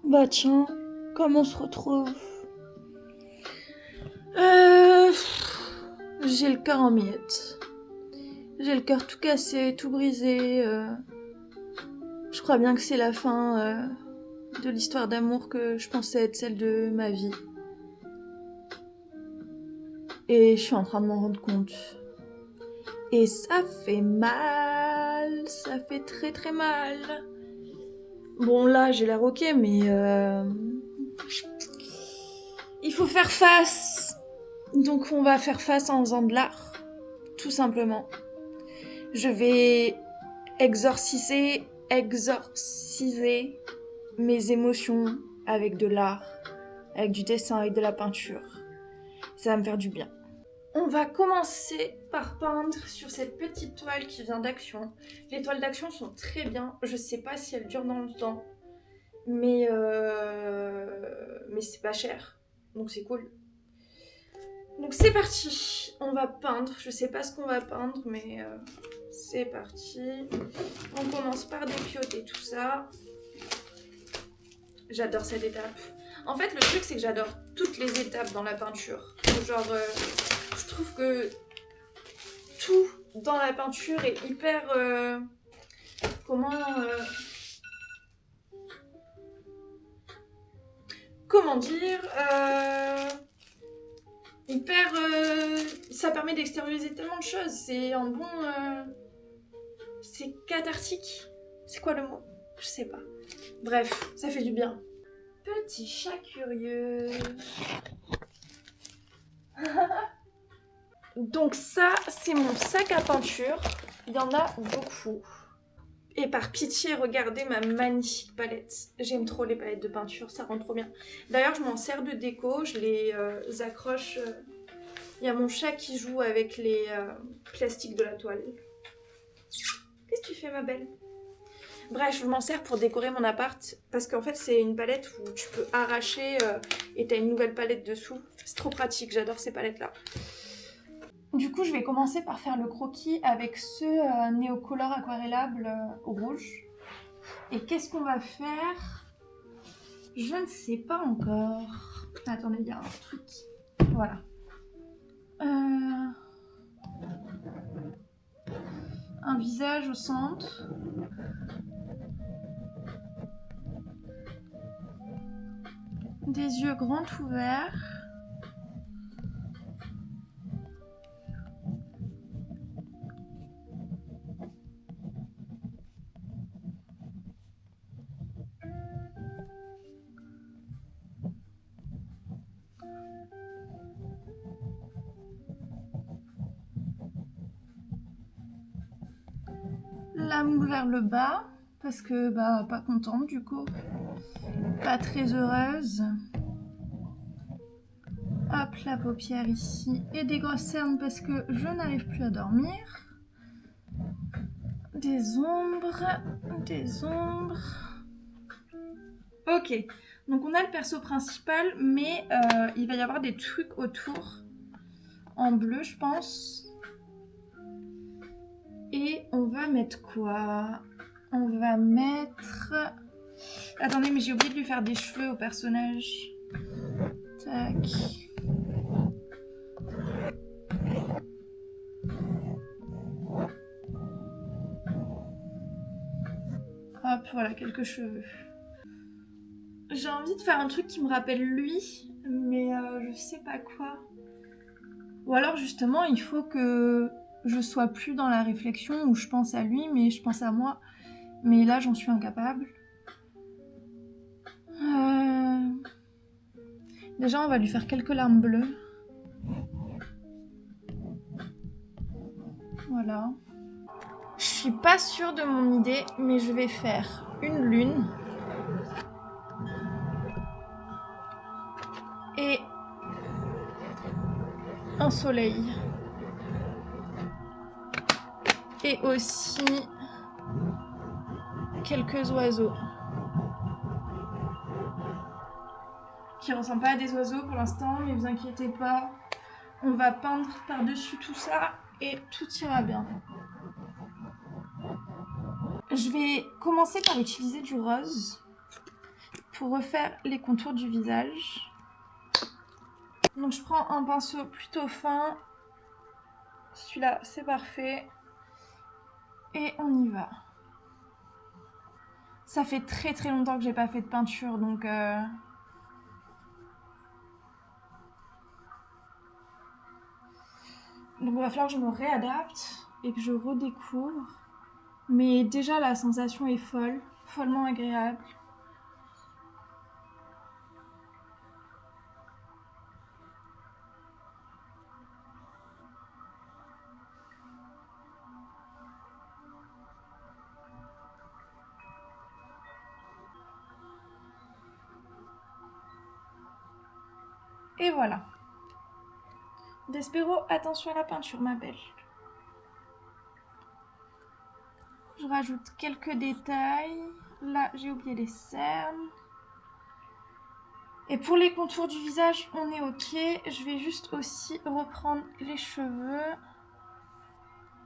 Bah tiens, comme on se retrouve. Euh... J'ai le cœur en miettes. J'ai le cœur tout cassé, tout brisé. Je crois bien que c'est la fin de l'histoire d'amour que je pensais être celle de ma vie. Et je suis en train de m'en rendre compte. Et ça fait mal, ça fait très très mal. Bon là j'ai l'air ok mais il faut faire face. Donc on va faire face en faisant de l'art, tout simplement. Je vais exorciser mes émotions avec de l'art, avec du dessin, avec de la peinture. Ça va me faire du bien. On va commencer par peindre sur cette petite toile qui vient d'Action. Les toiles d'Action sont très bien. Je sais pas si elles durent dans le temps, mais c'est pas cher, donc c'est cool. Donc c'est parti. On va peindre. Je sais pas ce qu'on va peindre, mais c'est parti. On commence par dépioter tout ça. J'adore cette étape. En fait, le truc, c'est que j'adore toutes les étapes dans la peinture. Genre, je trouve que tout dans la peinture est hyper... comment dire hyper... ça permet d'extérioriser tellement de choses. C'est un bon... c'est cathartique. C'est quoi le mot? Je sais pas. Bref, ça fait du bien. Petit chat curieux. Donc ça, c'est mon sac à peinture. Il y en a beaucoup. Et par pitié, regardez ma magnifique palette. J'aime trop les palettes de peinture, ça rend trop bien. D'ailleurs, je m'en sers de déco, je les accroche. Il y a mon chat qui joue avec les plastiques de la toile. Qu'est-ce que tu fais, ma belle? Bref, je m'en sers pour décorer mon appart parce qu'en fait, c'est une palette où tu peux arracher et t'as une nouvelle palette dessous. C'est trop pratique, j'adore ces palettes-là. Du coup, je vais commencer par faire le croquis avec ce néocolor aquarellable rouge. Et qu'est-ce qu'on va faire? Je ne sais pas encore. Attendez, il y a un truc. Voilà. Un visage au centre. Des yeux grands ouverts. La moule vers le bas, parce que pas contente du coup, pas très heureuse. Hop, la paupière ici et des grosses cernes parce que je n'arrive plus à dormir. Des ombres. Ok, donc on a le perso principal, mais il va y avoir des trucs autour en bleu, je pense. Et on va mettre quoi? On va mettre... Attendez, mais j'ai oublié de lui faire des cheveux au personnage. Tac. Hop, voilà, quelques cheveux. J'ai envie de faire un truc qui me rappelle lui, mais je sais pas quoi. Ou alors justement, il faut que je sois plus dans la réflexion où je pense à lui, mais je pense à moi. Mais là, j'en suis incapable. Déjà, on va lui faire quelques larmes bleues. Voilà. Je suis pas sûre de mon idée, mais je vais faire une lune. Et un soleil. Et aussi quelques oiseaux. Qui ressemblent pas à des oiseaux pour l'instant, mais vous inquiétez pas. On va peindre par-dessus tout ça et tout ira bien. Je vais commencer par utiliser du rose. pour refaire les contours du visage. Donc je prends un pinceau plutôt fin. Celui-là, c'est parfait. Et on y va. Ça fait très très longtemps que j'ai pas fait de peinture, donc... Donc il va falloir que je me réadapte et que je redécouvre. Mais déjà la sensation est folle, follement agréable. Et voilà. Despero, attention à la peinture, ma belle. Je rajoute quelques détails. Là, j'ai oublié les cernes. Et pour les contours du visage, on est ok. Je vais juste aussi reprendre les cheveux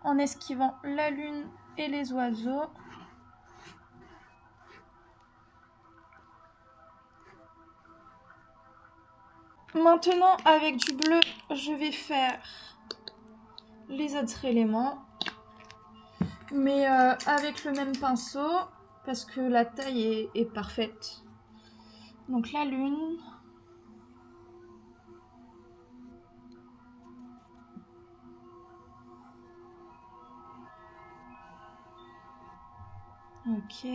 en esquivant la lune et les oiseaux. Maintenant, avec du bleu, je vais faire les autres éléments. Mais avec le même pinceau, parce que la taille est parfaite. Donc la lune. Ok.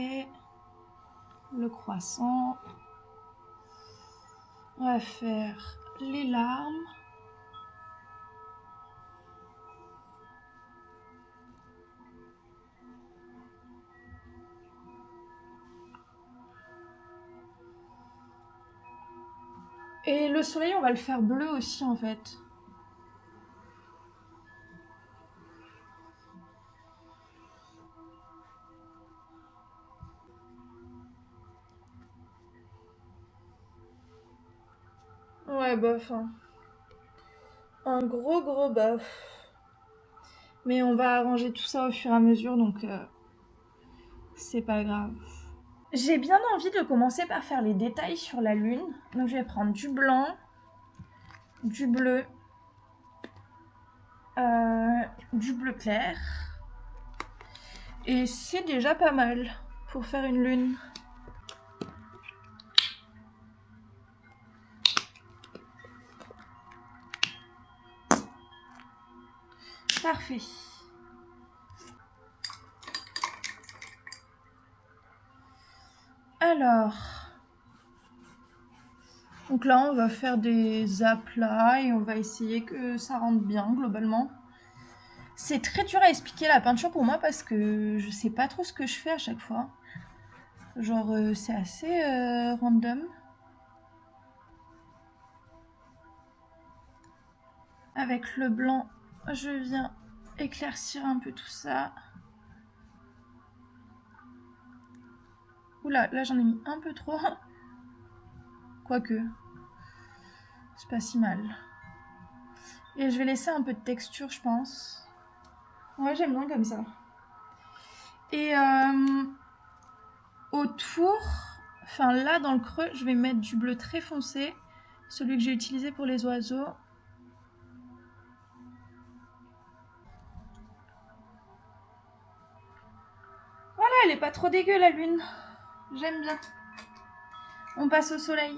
Le croissant. On va faire les larmes. Et le soleil, on va le faire bleu aussi en fait. Ouais, bof. Hein. Un gros bof. Mais on va arranger tout ça au fur et à mesure, donc c'est pas grave. J'ai bien envie de commencer par faire les détails sur la lune. Donc je vais prendre du blanc, du bleu clair. Et c'est déjà pas mal pour faire une lune. Parfait. Alors, donc là on va faire des aplats et on va essayer que ça rentre bien globalement. C'est très dur à expliquer la peinture pour moi parce que je sais pas trop ce que je fais à chaque fois. Genre c'est assez random. Avec le blanc, je viens éclaircir un peu tout ça. Oula, là j'en ai mis un peu trop. Quoique, c'est pas si mal. Et je vais laisser un peu de texture, je pense. Ouais, j'aime bien comme ça. Et autour, enfin là dans le creux, je vais mettre du bleu très foncé, celui que j'ai utilisé pour les oiseaux. Voilà, elle est pas trop dégueu la lune. J'aime bien. On passe au soleil.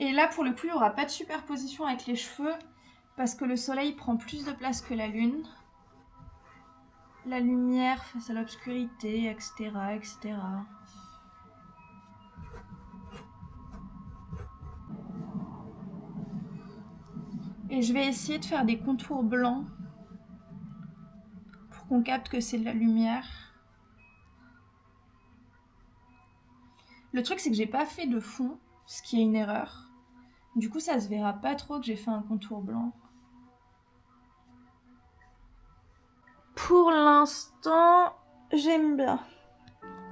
Et là, pour le coup, il n'y aura pas de superposition avec les cheveux parce que le soleil prend plus de place que la lune. La lumière face à l'obscurité, etc., etc. Et je vais essayer de faire des contours blancs pour qu'on capte que c'est de la lumière. Le truc, c'est que j'ai pas fait de fond, ce qui est une erreur. Du coup, ça se verra pas trop que j'ai fait un contour blanc. Pour l'instant, j'aime bien.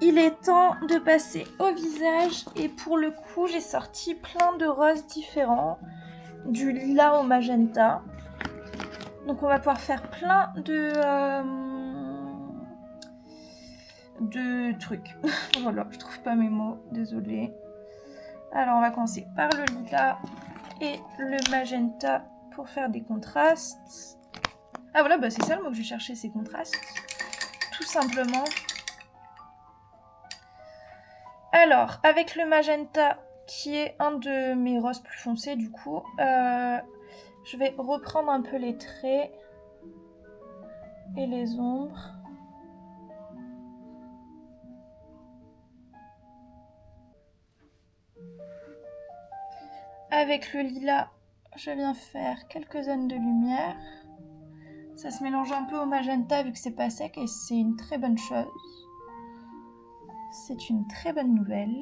Il est temps de passer au visage et pour le coup, j'ai sorti plein de roses différents, du lilas au magenta. Donc on va pouvoir faire plein de trucs. Voilà, je trouve pas mes mots, désolée. Alors on va commencer par le lilas et le magenta pour faire des contrastes. Ah voilà, bah c'est ça le mot que je cherchais, c'est contraste. Tout simplement. Alors, avec le magenta, qui est un de mes roses plus foncés du coup, je vais reprendre un peu les traits et les ombres. Avec le lilas, je viens faire quelques zones de lumière. Ça se mélange un peu au magenta vu que c'est pas sec et c'est une très bonne chose. C'est une très bonne nouvelle.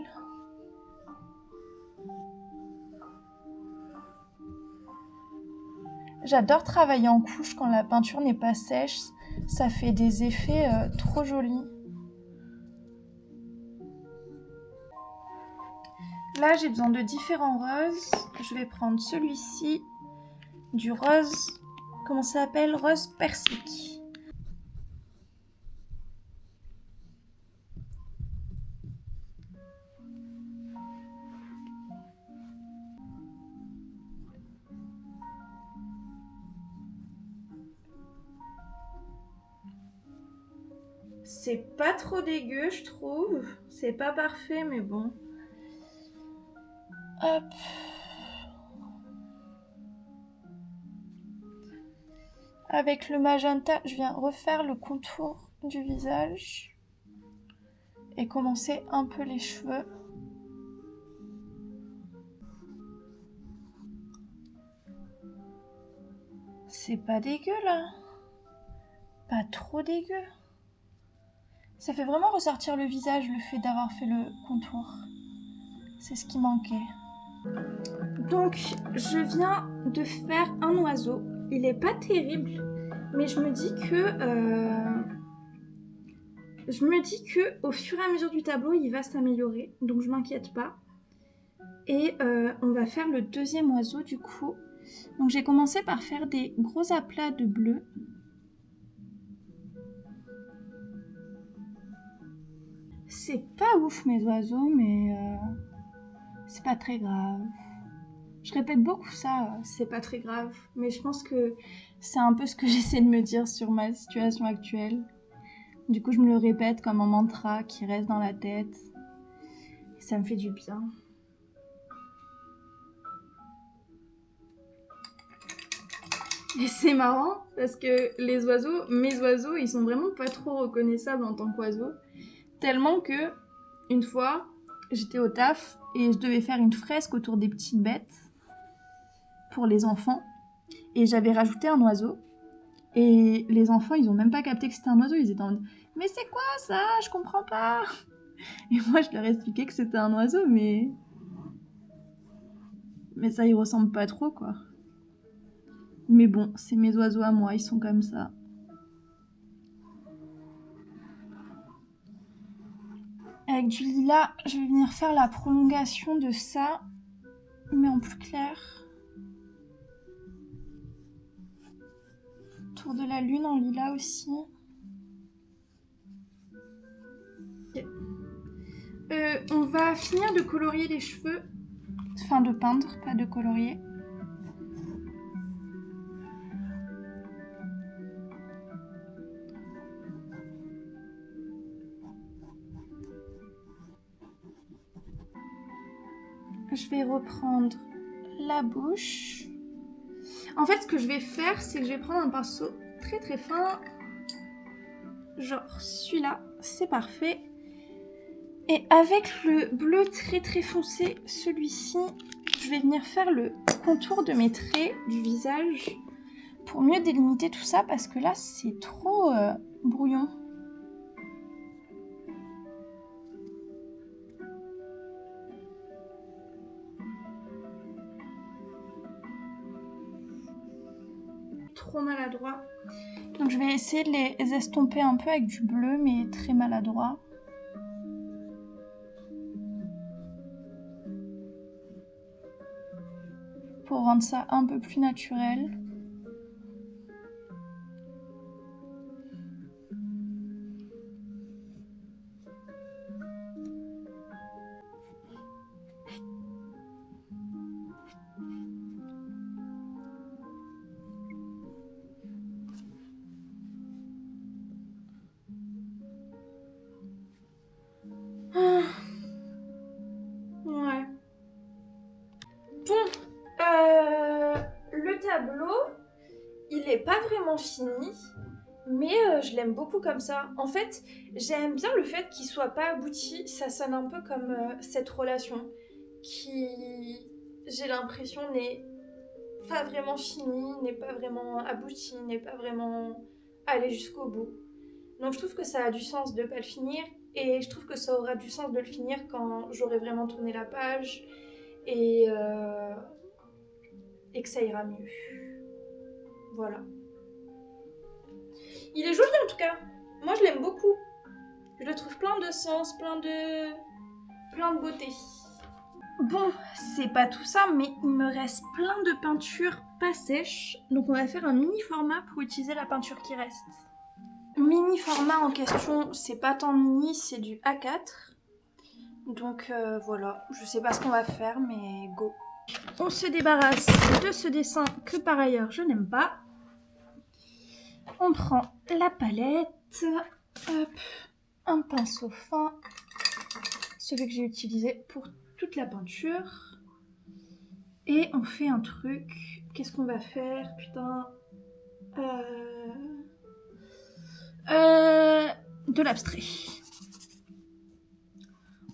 J'adore travailler en couche quand la peinture n'est pas sèche. Ça fait des effets trop jolis. Là, j'ai besoin de différents roses. Je vais prendre celui-ci, du rose, comment ça s'appelle? Rose persique. C'est pas trop dégueu, je trouve. C'est pas parfait, mais bon. Hop. Avec le magenta, je viens refaire le contour du visage et commencer un peu les cheveux. C'est pas dégueu là. Pas trop dégueu. Ça fait vraiment ressortir le visage, le fait d'avoir fait le contour. C'est ce qui manquait. Donc, je viens de faire un oiseau. Il est pas terrible, mais je me dis que au fur et à mesure du tableau, il va s'améliorer. Donc, je m'inquiète pas. Et on va faire le deuxième oiseau du coup. Donc, j'ai commencé par faire des gros aplats de bleu. C'est pas ouf mes oiseaux, mais c'est pas très grave. Je répète beaucoup ça, c'est pas très grave. Mais je pense que c'est un peu ce que j'essaie de me dire sur ma situation actuelle. Du coup, je me le répète comme un mantra qui reste dans la tête. Et ça me fait du bien. Et c'est marrant parce que les oiseaux, mes oiseaux, ils sont vraiment pas trop reconnaissables en tant qu'oiseaux. Tellement que, une fois, j'étais au taf et je devais faire une fresque autour des petites bêtes pour les enfants. Et j'avais rajouté un oiseau. Et les enfants, ils ont même pas capté que c'était un oiseau. Ils étaient en mode « Mais c'est quoi ça? Je comprends pas !» Et moi, je leur expliquais que c'était un oiseau, mais ça y ressemble pas trop, quoi. Mais bon, c'est mes oiseaux à moi, ils sont comme ça. Avec du lilas, je vais venir faire la prolongation de ça, mais en plus clair. Autour de la lune en lilas aussi. On va finir de colorier les cheveux. Enfin, de peindre, pas de colorier. Je vais reprendre la bouche. En fait, ce que je vais faire, c'est que je vais prendre un pinceau très très fin. Genre celui-là, c'est parfait. Et avec le bleu très très foncé, celui-ci, je vais venir faire le contour de mes traits du visage pour mieux délimiter tout ça parce que là, c'est trop brouillon. Trop maladroit. Donc je vais essayer de les estomper un peu avec du bleu, mais très maladroit. Pour rendre ça un peu plus naturel. est pas vraiment fini, mais je l'aime beaucoup comme ça. En fait, j'aime bien le fait qu'il soit pas abouti. Ça sonne un peu comme cette relation qui, j'ai l'impression, n'est pas vraiment finie, n'est pas vraiment aboutie, n'est pas vraiment allée jusqu'au bout. Donc je trouve que ça a du sens de pas le finir, et je trouve que ça aura du sens de le finir quand j'aurai vraiment tourné la page et, euh, et que ça ira mieux. Voilà. Il est joli en tout cas. Moi je l'aime beaucoup. Je le trouve plein de sens, plein de beauté. Bon, c'est pas tout ça, mais il me reste plein de peintures pas sèches. Donc on va faire un mini format pour utiliser la peinture qui reste. Mini format en question, c'est pas tant mini, c'est du A4. Donc voilà, je sais pas ce qu'on va faire, mais go. On se débarrasse de ce dessin que par ailleurs je n'aime pas. On prend la palette, hop, un pinceau fin, celui que j'ai utilisé pour toute la peinture. Et on fait un truc. Qu'est-ce qu'on va faire? Putain. De l'abstrait.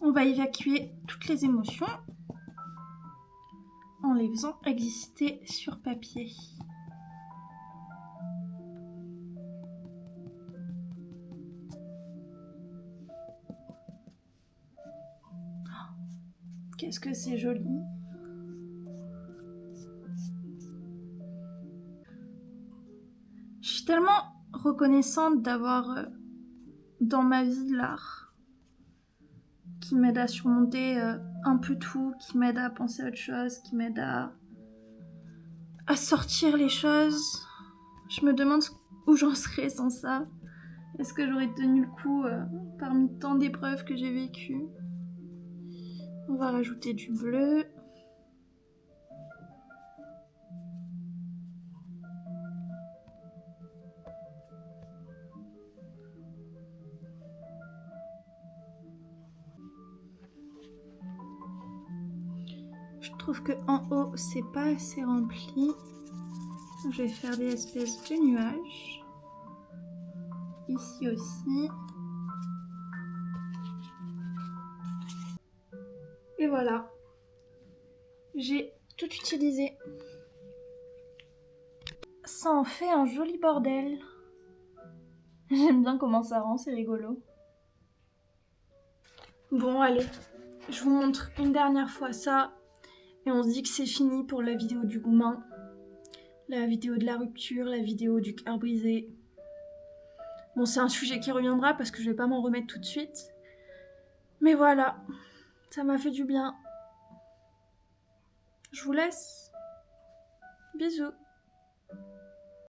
On va évacuer toutes les émotions en les faisant exister sur papier. Qu'est-ce que c'est joli. Je suis tellement reconnaissante d'avoir dans ma vie l'art qui m'aide à surmonter un peu tout, qui m'aide à penser à autre chose, qui m'aide à sortir les choses. Je me demande où j'en serais sans ça. Est-ce que j'aurais tenu le coup parmi tant d'épreuves que j'ai vécues? On va rajouter du bleu. Je trouve que en haut c'est pas assez rempli. Je vais faire des espèces de nuages. Ici aussi. Et voilà. J'ai tout utilisé. Ça en fait un joli bordel. J'aime bien comment ça rend, c'est rigolo. Bon, allez. Je vous montre une dernière fois ça. Et on se dit que c'est fini pour la vidéo du goumin. La vidéo de la rupture, la vidéo du cœur brisé. Bon, c'est un sujet qui reviendra parce que je vais pas m'en remettre tout de suite. Mais voilà, ça m'a fait du bien. Je vous laisse. Bisous.